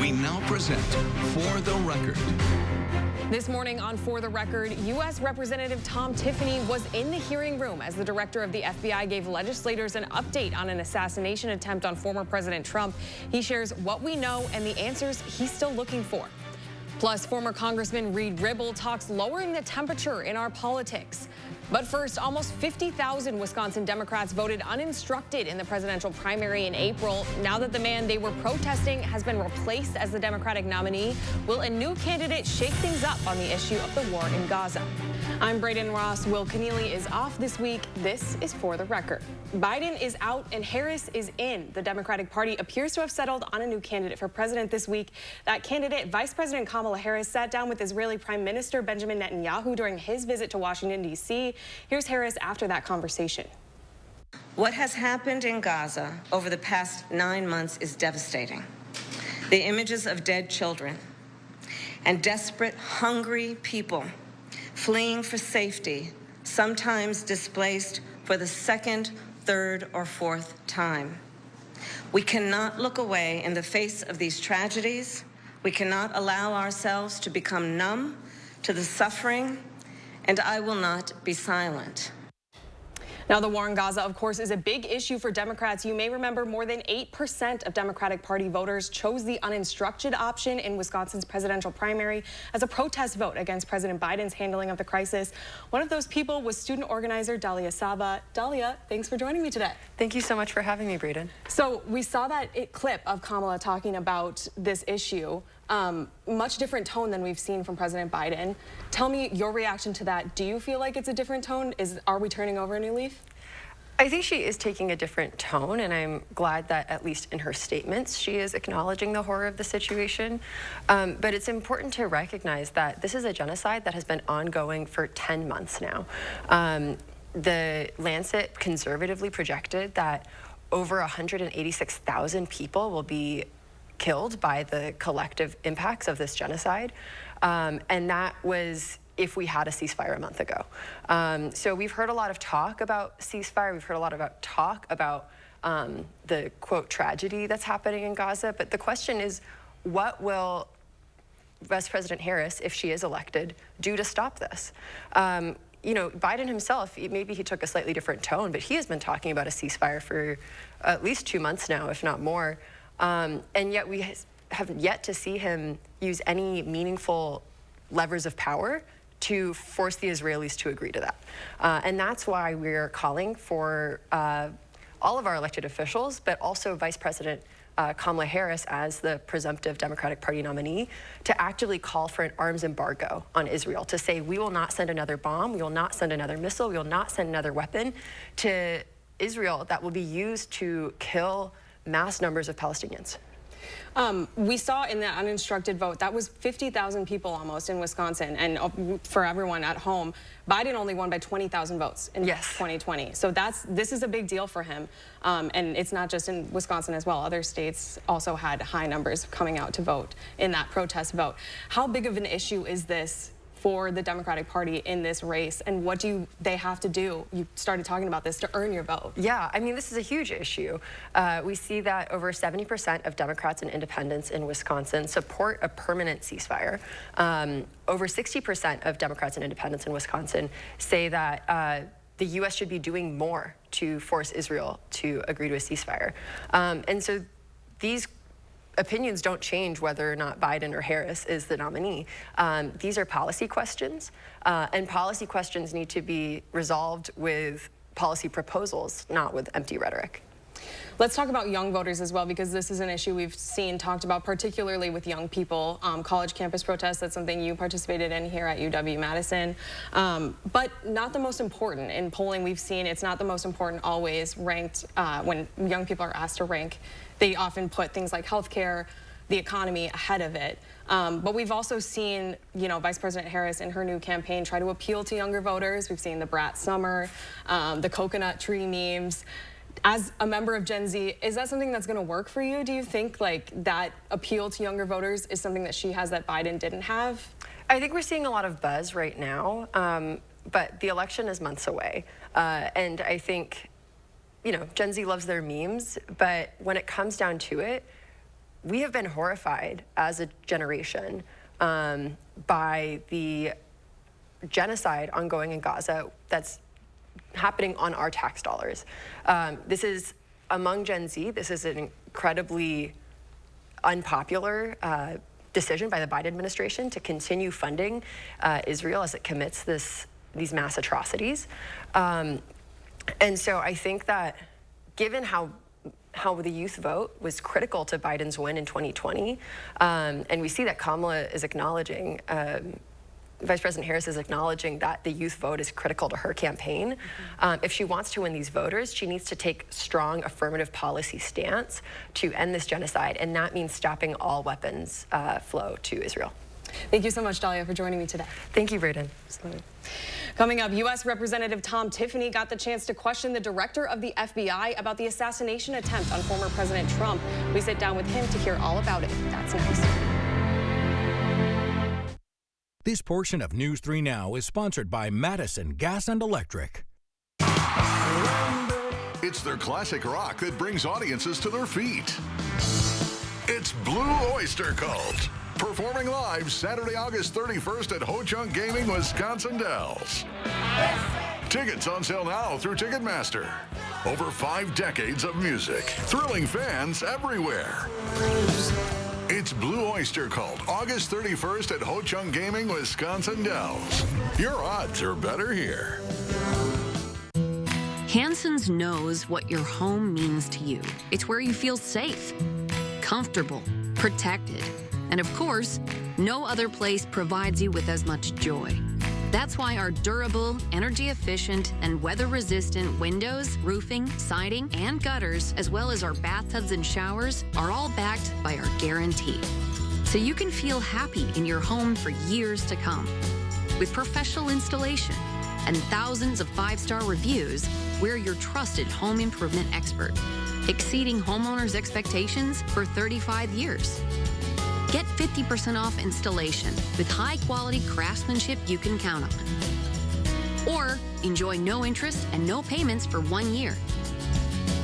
We now present For the Record. This morning on For the Record, U.S. Representative Tom Tiffany was in the hearing room as the director of the FBI gave legislators an update on an assassination attempt on former President Trump. He shares what we know and the answers he's still looking for. Plus, former Congressman Reed Ribble talks lowering the temperature in our politics. But first, almost 50,000 Wisconsin Democrats voted uninstructed in the presidential primary in April. Now that the man they were protesting has been replaced as the Democratic nominee, will a new candidate shake things up on the issue of the war in Gaza? I'm Braden Ross. Will Keneally is off this week. This is For the Record. Biden is out and Harris is in. The Democratic Party appears to have settled on a new candidate for president this week. That candidate, Vice President Kamala Harris, sat down with Israeli Prime Minister Benjamin Netanyahu during his visit to Washington, D.C. Here's Harris after that conversation. What has happened in Gaza over the past 9 months is devastating. The images of dead children and desperate, hungry people fleeing for safety, sometimes displaced for the second, third, or fourth time. We cannot look away in the face of these tragedies. We cannot allow ourselves to become numb to the suffering, and I will not be silent. Now, the war in Gaza, of course, is a big issue for Democrats. You may remember more than 8% of Democratic Party voters chose the uninstructed option in Wisconsin's presidential primary as a protest vote against President Biden's handling of the crisis. One of those people was student organizer Dalia Saba. Dalia, thanks for joining me today. Thank you so much for having me, Braden. So we saw that clip of Kamala talking about this issue. Much different tone than we've seen from President Biden. Tell me your reaction to that. Do you feel like it's a different tone? Are we turning over a new leaf? I think she is taking a different tone, and I'm glad that at least in her statements she is acknowledging the horror of the situation. But it's important to recognize that this is a genocide that has been ongoing for 10 months now. The Lancet conservatively projected that over 186,000 people will be killed by the collective impacts of this genocide. And that was if we had a ceasefire a month ago. So we've heard a lot of talk about ceasefire. We've heard a lot about talk about the, quote, tragedy that's happening in Gaza. But the question is, what will Vice President Harris, if she is elected, do to stop this? You know, Biden himself, maybe he took a slightly different tone, but he has been talking about a ceasefire for at least 2 months now, if not more. And yet we have yet to see him use any meaningful levers of power to force the Israelis to agree to that. And that's why we're calling for all of our elected officials, but also Vice President Kamala Harris as the presumptive Democratic Party nominee, to actively call for an arms embargo on Israel, to say we will not send another bomb, we will not send another missile, we will not send another weapon to Israel that will be used to kill mass numbers of Palestinians. We saw in that uninstructed vote, that was 50,000 people almost in Wisconsin. And for everyone at home, Biden only won by 20,000 votes in 2020. So this is a big deal for him. And it's not just in Wisconsin as well. Other states also had high numbers coming out to vote in that protest vote. How big of an issue is this for the Democratic Party in this race, and what do they have to do? You started talking about this to earn your vote. Yeah, I mean, this is a huge issue. We see that over 70% of Democrats and independents in Wisconsin support a permanent ceasefire. Over 60% of Democrats and independents in Wisconsin say that the U.S. should be doing more to force Israel to agree to a ceasefire. And so these opinions don't change whether or not Biden or Harris is the nominee. These are policy questions, and policy questions need to be resolved with policy proposals, not with empty rhetoric. Let's talk about young voters as well, because this is an issue we've seen talked about, particularly with young people. College campus protests, that's something you participated in here at UW-Madison. But not the most important. In polling we've seen, it's not the most important always ranked. When young people are asked to rank, they often put things like healthcare, the economy ahead of it. But we've also seen, you know, Vice President Harris in her new campaign try to appeal to younger voters. We've seen the Brat Summer, the coconut tree memes. As a member of Gen Z, is that something that's going to work for you? Do you think like that appeal to younger voters is something that she has that Biden didn't have? I think we're seeing a lot of buzz right now, but the election is months away. And I think, you know, Gen Z loves their memes, but when it comes down to it, we have been horrified as a generation by the genocide ongoing in Gaza that's happening on our tax dollars. This is, among Gen Z, this is an incredibly unpopular decision by the Biden administration to continue funding Israel as it commits these mass atrocities. And so I think that given how the youth vote was critical to Biden's win in 2020, and we see that Kamala is acknowledging, Vice President Harris is acknowledging that the youth vote is critical to her campaign. If she wants to win these voters, she needs to take strong affirmative policy stance to end this genocide, and that means stopping all weapons flow to Israel. Thank you so much, Dahlia, for joining me today. Thank you, Braden. Absolutely. Coming up, U.S. Representative Tom Tiffany got the chance to question the director of the FBI about the assassination attempt on former President Trump. We sit down with him to hear all about it. That's next. This portion of News 3 Now is sponsored by Madison Gas and Electric. It's their classic rock that brings audiences to their feet. It's Blue Oyster Cult, performing live Saturday, August 31st at Ho Chunk Gaming, Wisconsin Dells. Tickets on sale now through Ticketmaster. Over 5 decades of music, thrilling fans everywhere. It's Blue Oyster Cult, August 31st at Ho Chunk Gaming, Wisconsin Dells. Your odds are better here. Hanson's knows what your home means to you. It's where you feel safe, comfortable, protected. And of course, no other place provides you with as much joy. That's why our durable, energy-efficient, and weather-resistant windows, roofing, siding, and gutters, as well as our bathtubs and showers, are all backed by our guarantee. So you can feel happy in your home for years to come. With professional installation and thousands of 5-star reviews, we're your trusted home improvement expert, exceeding homeowners' expectations for 35 years. Get 50% off installation with high-quality craftsmanship you can count on. Or enjoy no interest and no payments for 1 year.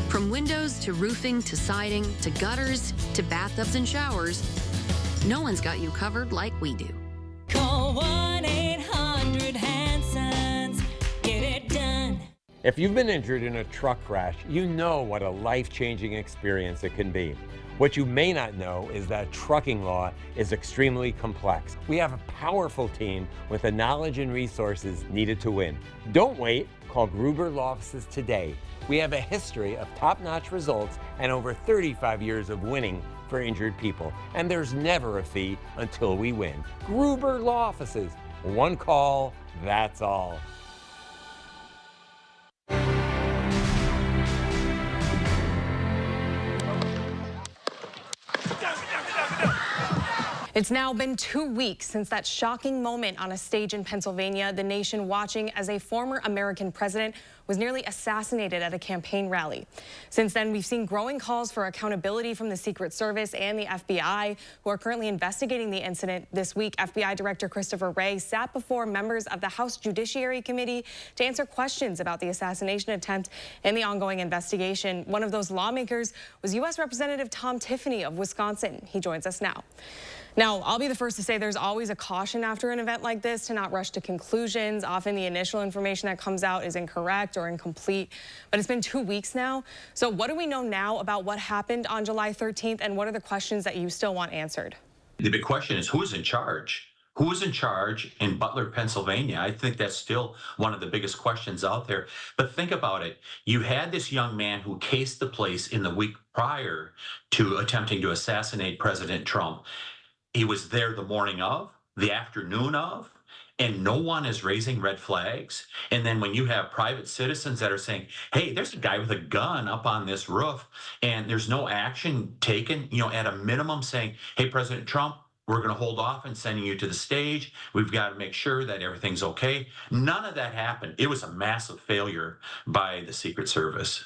From windows to roofing to siding to gutters to bathtubs and showers, no one's got you covered like we do. Call 1-800-HANSONS. Get it done. If you've been injured in a truck crash, you know what a life-changing experience it can be. What you may not know is that trucking law is extremely complex. We have a powerful team with the knowledge and resources needed to win. Don't wait. Call Gruber Law Offices today. We have a history of top-notch results and over 35 years of winning for injured people. And there's never a fee until we win. Gruber Law Offices. One call, that's all. It's now been 2 weeks since that shocking moment on a stage in Pennsylvania, the nation watching as a former American president was nearly assassinated at a campaign rally. Since then, we've seen growing calls for accountability from the Secret Service and the FBI, who are currently investigating the incident. This week, FBI Director Christopher Wray sat before members of the House Judiciary Committee to answer questions about the assassination attempt and the ongoing investigation. One of those lawmakers was U.S. Representative Tom Tiffany of Wisconsin. He joins us now. Now, I'll be the first to say there's always a caution after an event like this to not rush to conclusions. Often the initial information that comes out is incorrect or incomplete, but it's been 2 weeks now. So what do we know now about what happened on July 13th, and what are the questions that you still want answered? The big question is, who is in charge? Who is in charge in Butler, Pennsylvania? I think that's still one of the biggest questions out there. But think about it. You had this young man who cased the place in the week prior to attempting to assassinate President Trump. He was there the morning of, the afternoon of, and no one is raising red flags. And then when you have private citizens that are saying, hey, there's a guy with a gun up on this roof, and there's no action taken, at a minimum saying, hey, President Trump, we're going to hold off on sending you to the stage. We've got to make sure that everything's okay. None of that happened. It was a massive failure by the Secret Service.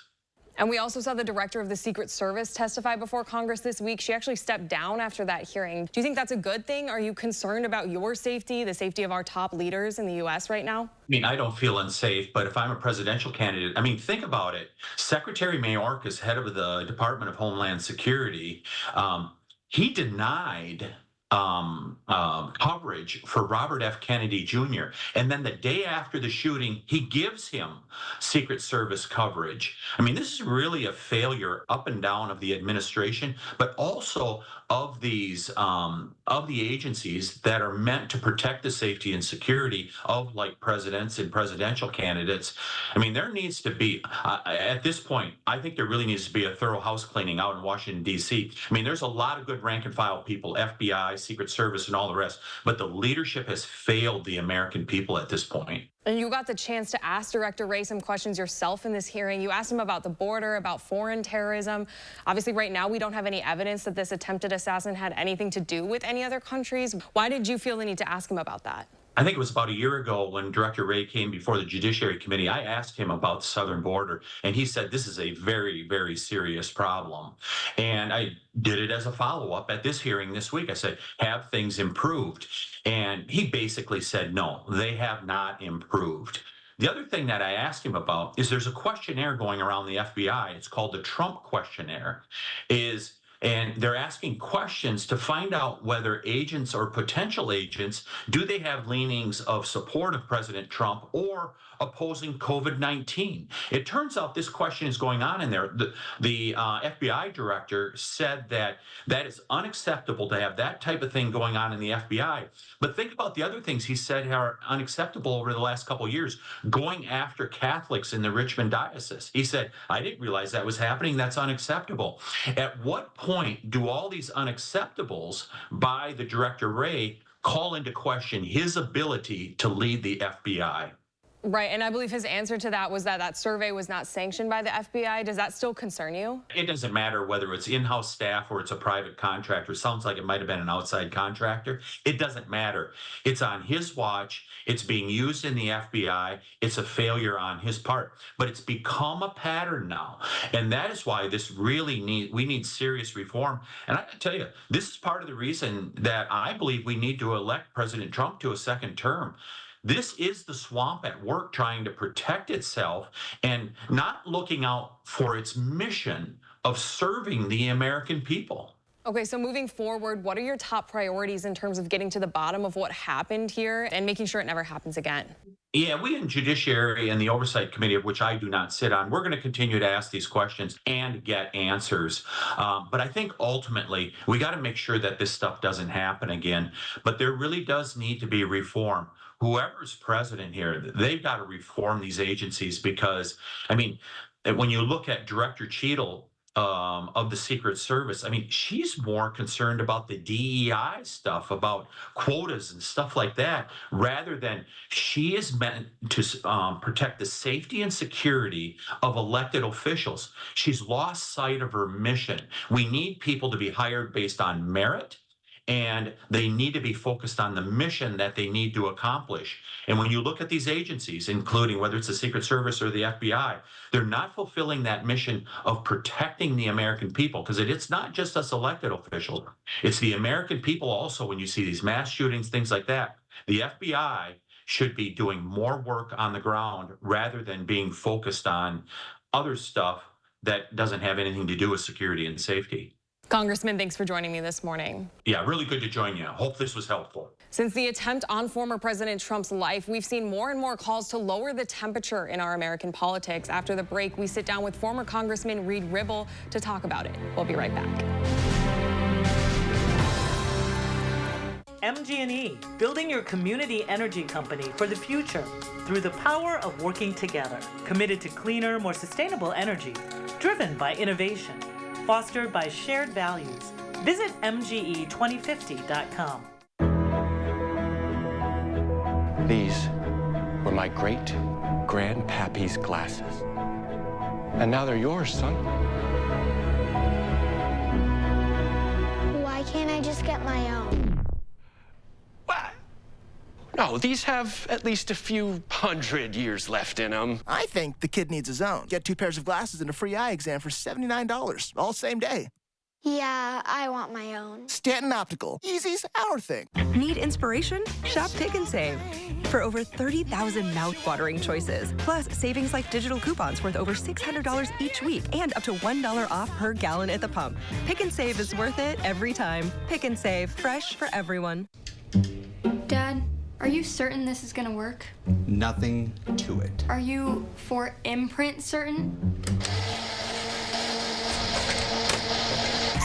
And we also saw the director of the Secret Service testify before Congress this week. She actually stepped down after that hearing. Do you think that's a good thing? Are you concerned about your safety, the safety of our top leaders in the U.S. right now? I don't feel unsafe, but if I'm a presidential candidate, think about it. Secretary Mayorkas, head of the Department of Homeland Security, he denied coverage for Robert F. Kennedy Jr. And then the day after the shooting, he gives him Secret Service coverage. I mean, this is really a failure up and down of the administration, but also of these of the agencies that are meant to protect the safety and security of like presidents and presidential candidates. I mean, there needs to be at this point, I think there really needs to be a thorough house cleaning out in Washington, D.C. I mean, there's a lot of good rank and file people, FBI, Secret Service, and all the rest, but the leadership has failed the American people at this point. And you got the chance to ask Director Wray some questions yourself in this hearing. You asked him about the border, about foreign terrorism. Obviously, right now, we don't have any evidence that this attempted assassin had anything to do with any other countries. Why did you feel the need to ask him about that? I think it was about a year ago when Director Wray came before the Judiciary Committee. I asked him about the southern border, and he said this is a very, very serious problem. And I did it as a follow-up at this hearing this week. I said, have things improved? And he basically said, no, they have not improved. The other thing that I asked him about is there's a questionnaire going around the FBI. It's called the Trump questionnaire. And they're asking questions to find out whether agents or potential agents, do they have leanings of support of President Trump or opposing COVID-19? It turns out this question is going on in there. The FBI director said that that is unacceptable to have that type of thing going on in the FBI. But think about the other things he said are unacceptable over the last couple of years, going after Catholics in the Richmond diocese. He said, I didn't realize that was happening. That's unacceptable. At what point do all these unacceptables by the Director Wray call into question his ability to lead the FBI? Right, and I believe his answer to that was that that survey was not sanctioned by the FBI. Does that still concern you? It doesn't matter whether it's in-house staff or it's a private contractor. Sounds like it might have been an outside contractor. It doesn't matter. It's on his watch. It's being used in the FBI. It's a failure on his part. But it's become a pattern now. And that is why this really we need serious reform. And I can tell you, this is part of the reason that I believe we need to elect President Trump to a second term. This is the swamp at work trying to protect itself and not looking out for its mission of serving the American people. Okay, so moving forward, what are your top priorities in terms of getting to the bottom of what happened here and making sure it never happens again? Yeah, we in Judiciary and the Oversight Committee, of which I do not sit on, we're going to continue to ask these questions and get answers. But I think ultimately we got to make sure that this stuff doesn't happen again. But there really does need to be reform. Whoever's president here, they've got to reform these agencies because, I mean, when you look at Director Cheadle of the Secret Service, I mean, she's more concerned about the DEI stuff, about quotas and stuff like that, rather than she is meant to protect the safety and security of elected officials. She's lost sight of her mission. We need people to be hired based on merit, and they need to be focused on the mission that they need to accomplish. And when you look at these agencies, including whether it's the Secret Service or the FBI, they're not fulfilling that mission of protecting the American people, because it's not just us elected officials. It's the American people also. When you see these mass shootings, things like that, the FBI should be doing more work on the ground rather than being focused on other stuff that doesn't have anything to do with security and safety. Congressman, thanks for joining me this morning. Yeah, really good to join you. Hope this was helpful. Since the attempt on former President Trump's life, we've seen more and more calls to lower the temperature in our American politics. After the break, we sit down with former Congressman Reed Ribble to talk about it. We'll be right back. MG&E, building your community energy company for the future through the power of working together. Committed to cleaner, more sustainable energy, driven by innovation, fostered by shared values. Visit MGE2050.com. These were my great-grandpappy's glasses. And now they're yours, son. Why can't I just get my own? What? No, these have at least a few hundred years left in them. I think the kid needs his own. Get 2 pairs of glasses and a free eye exam for $79, all same day. Yeah, I want my own. Stanton Optical. Easy's our thing. Need inspiration? Shop Pick and Save. For over 30,000 mouth-watering choices, plus savings like digital coupons worth over $600 each week and up to $1 off per gallon at the pump. Pick and Save is worth it every time. Pick and Save, fresh for everyone. Dad, are you certain this is gonna work? Nothing to it. Are you for imprint certain?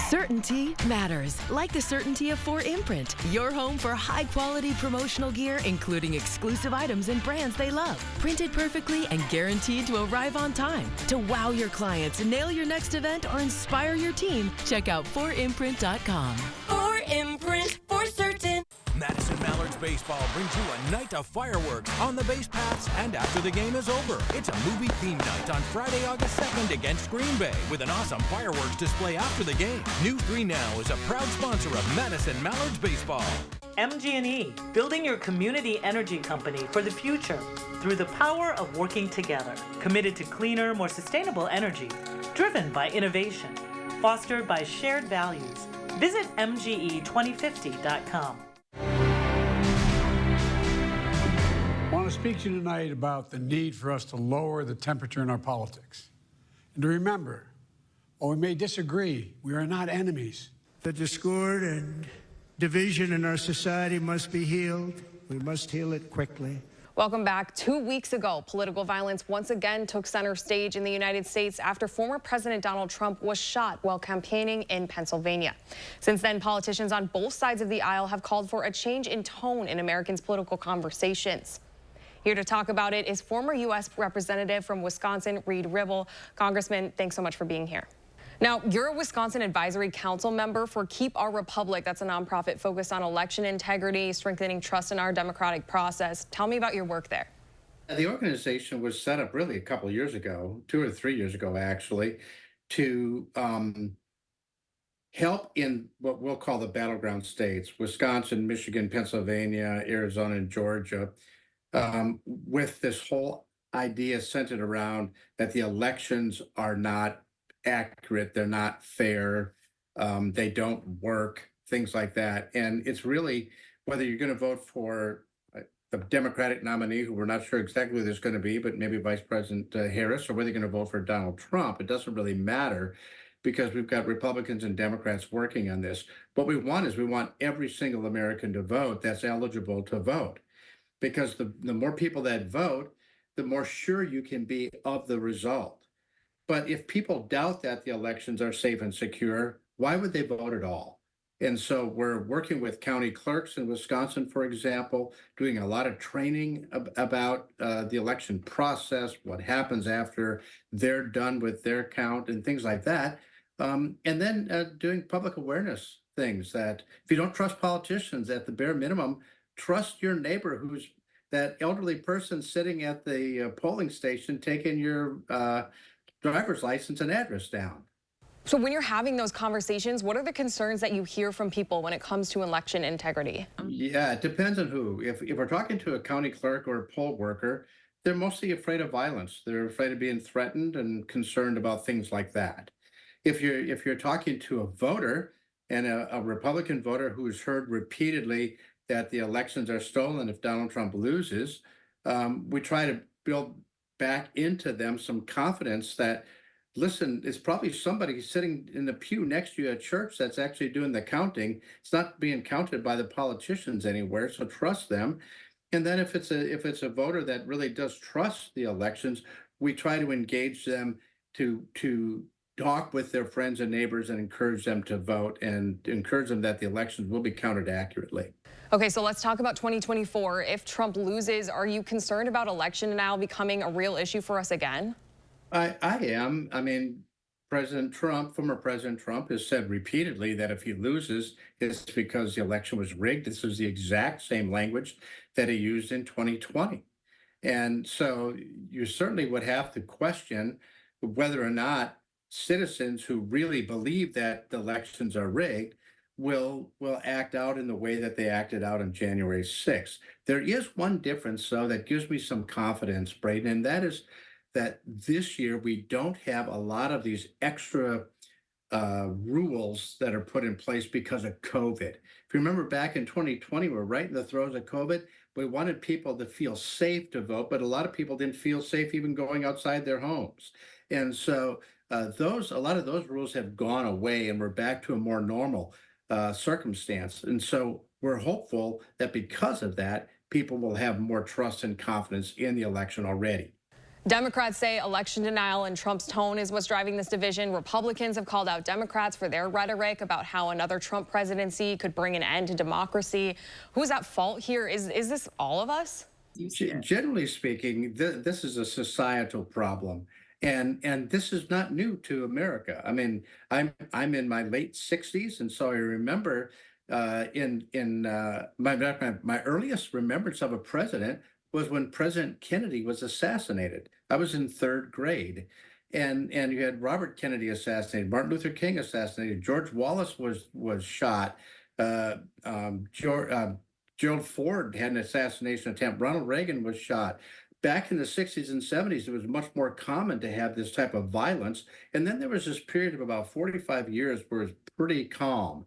Certainty matters, like the certainty of 4imprint, your home for high-quality promotional gear, including exclusive items and brands they love. Printed perfectly and guaranteed to arrive on time. To wow your clients, nail your next event, or inspire your team, check out 4imprint.com. 4imprint, for certain. Madison Mallards Baseball brings you a night of fireworks on the base paths and after the game is over. It's a movie theme night on Friday, August 2nd against Green Bay with an awesome fireworks display after the game. News 3 Now is a proud sponsor of Madison Mallards Baseball. MG&E, building your community energy company for the future through the power of working together. Committed to cleaner, more sustainable energy, driven by innovation, fostered by shared values. Visit MGE2050.com. I want to speak to you tonight about the need for us to lower the temperature in our politics. And to remember, while we may disagree, we are not enemies. The discord and division in our society must be healed. We must heal it quickly. Welcome back. 2 weeks ago, political violence once again took center stage in the United States after former President Donald Trump was shot while campaigning in Pennsylvania. Since then, politicians on both sides of the aisle have called for a change in tone in Americans' political conversations. Here to talk about it is former U.S. Representative from Wisconsin, Reed Ribble. Congressman, thanks so much for being here. Now, you're a Wisconsin Advisory Council member for Keep Our Republic. That's a nonprofit focused on election integrity, strengthening trust in our democratic process. Tell me about your work there. The organization was set up really a couple of years ago, 2 or 3 years ago, actually, to help in what we'll call the battleground states, Wisconsin, Michigan, Pennsylvania, Arizona, and Georgia, with this whole idea centered around that the elections are not accurate, they're not fair, they don't work, things like that. And it's really whether you're going to vote for the Democratic nominee, who we're not sure exactly who there's going to be, but maybe Vice President Harris, or whether you're going to vote for Donald Trump, it doesn't really matter because we've got Republicans and Democrats working on this. What we want is we want every single American to vote that's eligible to vote. Because the more people that vote, the more sure you can be of the result. But if people doubt that the elections are safe and secure, why would they vote at all? And so we're working with county clerks in Wisconsin, for example, doing a lot of training about the election process, what happens after they're done with their count and things like that. And then doing public awareness things that if you don't trust politicians, at the bare minimum, trust your neighbor who's that elderly person sitting at the polling station taking your driver's license and address down. So when you're having those conversations, what are the concerns that you hear from people when it comes to election integrity? Yeah, it depends on who. If we're talking to a county clerk or a poll worker, they're mostly afraid of violence. They're afraid of being threatened and concerned about things like that. If you're talking to a voter and a Republican voter who's heard repeatedly that the elections are stolen if Donald Trump loses, we try to build back into them some confidence that, listen, it's probably somebody sitting in the pew next to you at church that's actually doing the counting. It's not being counted by the politicians anywhere, so trust them. And then if it's a voter that really does trust the elections, we try to engage them to talk with their friends and neighbors and encourage them to vote and encourage them that the elections will be counted accurately. Okay, so let's talk about 2024. If Trump loses, are you concerned about election denial becoming a real issue for us again? I am. I mean, former President Trump has said repeatedly that if he loses, it's because the election was rigged. This is the exact same language that he used in 2020. And so you certainly would have to question whether or not citizens who really believe that the elections are rigged will act out in the way that they acted out on January 6th. There is one difference, though, that gives me some confidence, Braden, and that is that this year we don't have a lot of these extra rules that are put in place because of COVID. If you remember back in 2020, we're right in the throes of COVID. We wanted people to feel safe to vote, but a lot of people didn't feel safe even going outside their homes. And so a lot of those rules have gone away, and we're back to a more normal circumstance. And so we're hopeful that because of that, people will have more trust and confidence in the election already. Democrats say election denial and Trump's tone is what's driving this division. Republicans have called out Democrats for their rhetoric about how another Trump presidency could bring an end to democracy. Who's at fault here? Is this all of us? Generally speaking, this is a societal problem. And this is not new to America. I mean, I'm in my late 60s, and so I remember my earliest remembrance of a president was when President Kennedy was assassinated. I was in 3rd grade, and you had Robert Kennedy assassinated, Martin Luther King assassinated, George Wallace was shot, Gerald Ford had an assassination attempt, Ronald Reagan was shot. Back in the 60s and 70s, it was much more common to have this type of violence. And then there was this period of about 45 years where it was pretty calm.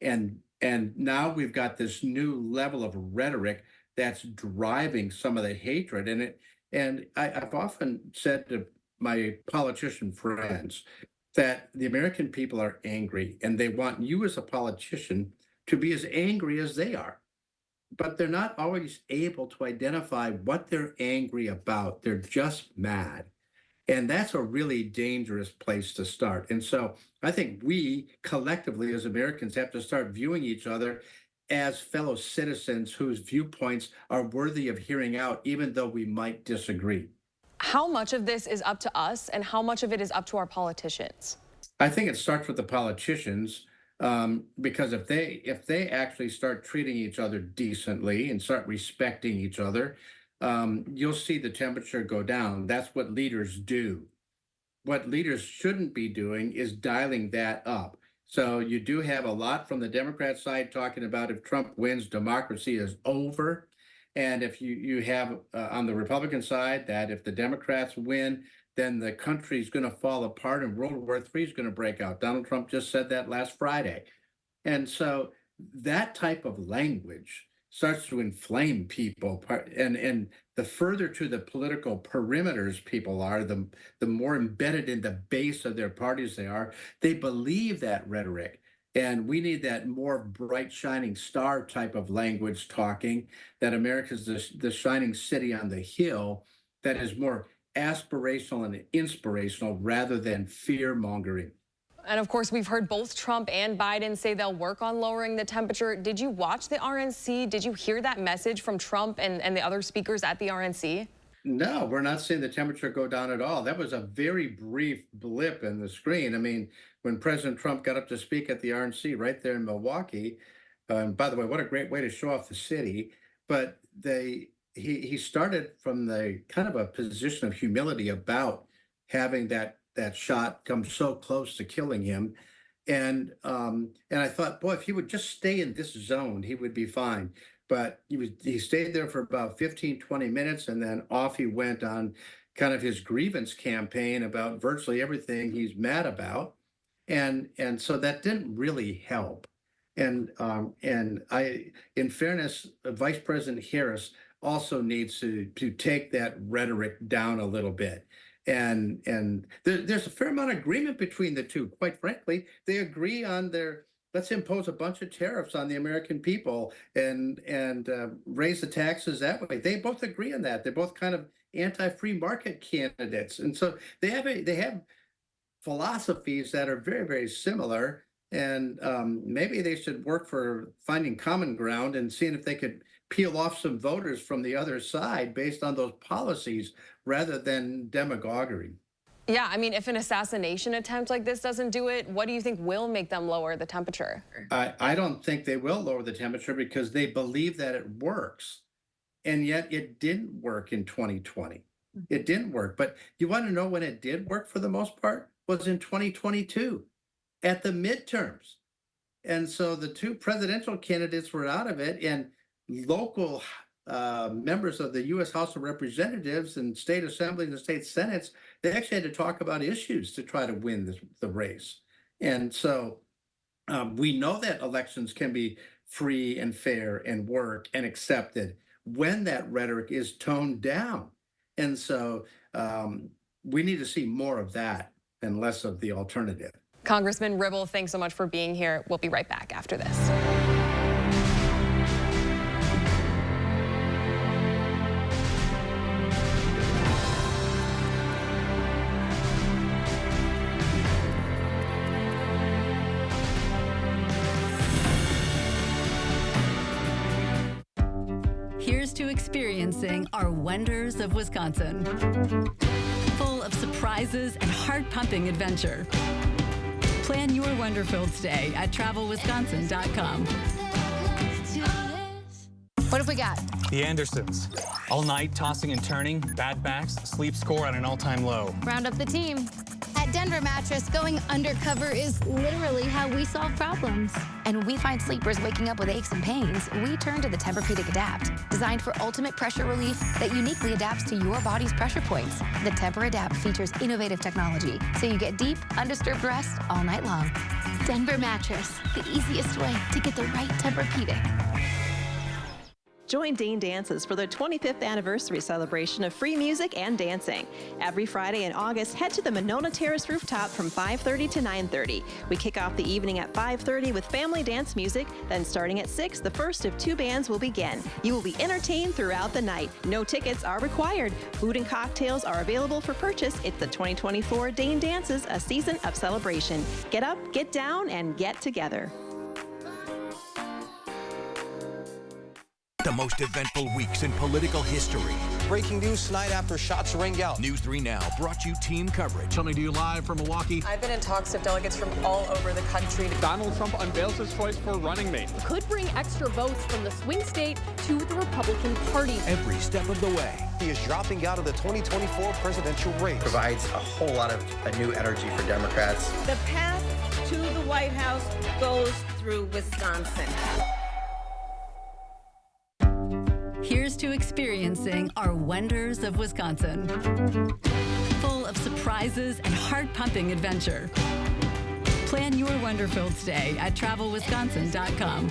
And now we've got this new level of rhetoric that's driving some of the hatred. And I've often said to my politician friends that the American people are angry, and they want you as a politician to be as angry as they are. But they're not always able to identify what they're angry about. They're just mad. And that's a really dangerous place to start. And so I think we collectively as Americans have to start viewing each other as fellow citizens whose viewpoints are worthy of hearing out, even though we might disagree. How much of this is up to us and how much of it is up to our politicians? I think it starts with the politicians. Because if they actually start treating each other decently and start respecting each other, you'll see the temperature go down. That's what leaders do. What leaders shouldn't be doing is dialing that up. So you do have a lot from the Democrat side talking about if Trump wins, democracy is over. And if you have on the Republican side that if the Democrats win, then the country's going to fall apart and World War III is going to break out. Donald Trump just said that last Friday. And so that type of language starts to inflame people. And the further to the political perimeters people are, the more embedded in the base of their parties they are. They believe that rhetoric. And we need that more bright, shining star type of language talking, that America's the shining city on the hill that is more aspirational and inspirational rather than fear-mongering. And of course, we've heard both Trump and Biden say they'll work on lowering the temperature. Did you watch the RNC? Did you hear that message from Trump and the other speakers at the RNC? No, we're not seeing the temperature go down at all. That was a very brief blip in the screen. I mean, when President Trump got up to speak at the RNC right there in Milwaukee, by the way, what a great way to show off the city. But he started from the kind of a position of humility about having that shot come so close to killing him. And I thought, boy, if he would just stay in this zone, he would be fine. But he stayed there for about 15, 20 minutes, and then off he went on kind of his grievance campaign about virtually everything he's mad about. And so that didn't really help. And in fairness, Vice President Harris also needs to take that rhetoric down a little bit. And there's a fair amount of agreement between the two. Quite frankly, they agree on let's impose a bunch of tariffs on the American people and raise the taxes that way. They both agree on that. They're both kind of anti-free market candidates. And so they have philosophies that are very, very similar. And maybe they should work for finding common ground and seeing if they could peel off some voters from the other side based on those policies rather than demagoguery. Yeah, I mean, if an assassination attempt like this doesn't do it, what do you think will make them lower the temperature? I don't think they will lower the temperature because they believe that it works. And yet it didn't work in 2020. It didn't work. But you want to know when it did work for the most part? Was in 2022 at the midterms. And so the two presidential candidates were out of it, and local members of the U.S. House of Representatives and state assemblies and state senates, they actually had to talk about issues to try to win the race. And so we know that elections can be free and fair and work and accepted when that rhetoric is toned down. And so we need to see more of that and less of the alternative. Congressman Ribble, thanks so much for being here. We'll be right back after this. Here's to experiencing our wonders of Wisconsin. Full of surprises and heart-pumping adventure. Plan your wonder-filled stay at travelwisconsin.com. What have we got? The Andersons. All night tossing and turning, bad backs, sleep score at an all-time low. Round up the team. At Denver Mattress, going undercover is literally how we solve problems. And when we find sleepers waking up with aches and pains, we turn to the Tempur-Pedic Adapt, designed for ultimate pressure relief that uniquely adapts to your body's pressure points. The Tempur-Adapt features innovative technology, so you get deep, undisturbed rest all night long. Denver Mattress, the easiest way to get the right Tempur-Pedic. Join Dane Dances for their 25th anniversary celebration of free music and dancing. Every Friday in August, head to the Monona Terrace rooftop from 5:30 to 9:30. We kick off the evening at 5:30 with family dance music. Then starting at 6, the first of 2 bands will begin. You will be entertained throughout the night. No tickets are required. Food and cocktails are available for purchase. It's the 2024 Dane Dances, a season of celebration. Get up, get down, and get together. The most eventful weeks in political history. Breaking news tonight after shots ring out. News 3 Now brought you team coverage. Coming to you live from Milwaukee. I've been in talks with delegates from all over the country. Donald Trump unveils his choice for running mate. Could bring extra votes from the swing state to the Republican Party. Every step of the way. He is dropping out of the 2024 presidential race. Provides a whole lot of new energy for Democrats. The path to the White House goes through Wisconsin. Here's to experiencing our wonders of Wisconsin. Full of surprises and heart-pumping adventure. Plan your wonder-filled stay at travelwisconsin.com.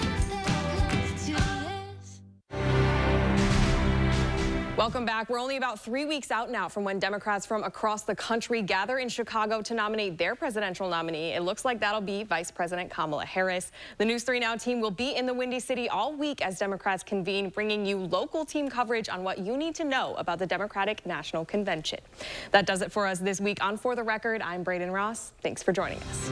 Welcome back. We're only about 3 weeks out now from when Democrats from across the country gather in Chicago to nominate their presidential nominee. It looks like that'll be Vice President Kamala Harris. The News 3 Now team will be in the Windy City all week as Democrats convene, bringing you local team coverage on what you need to know about the Democratic National Convention. That does it for us this week on For the Record. I'm Braden Ross. Thanks for joining us.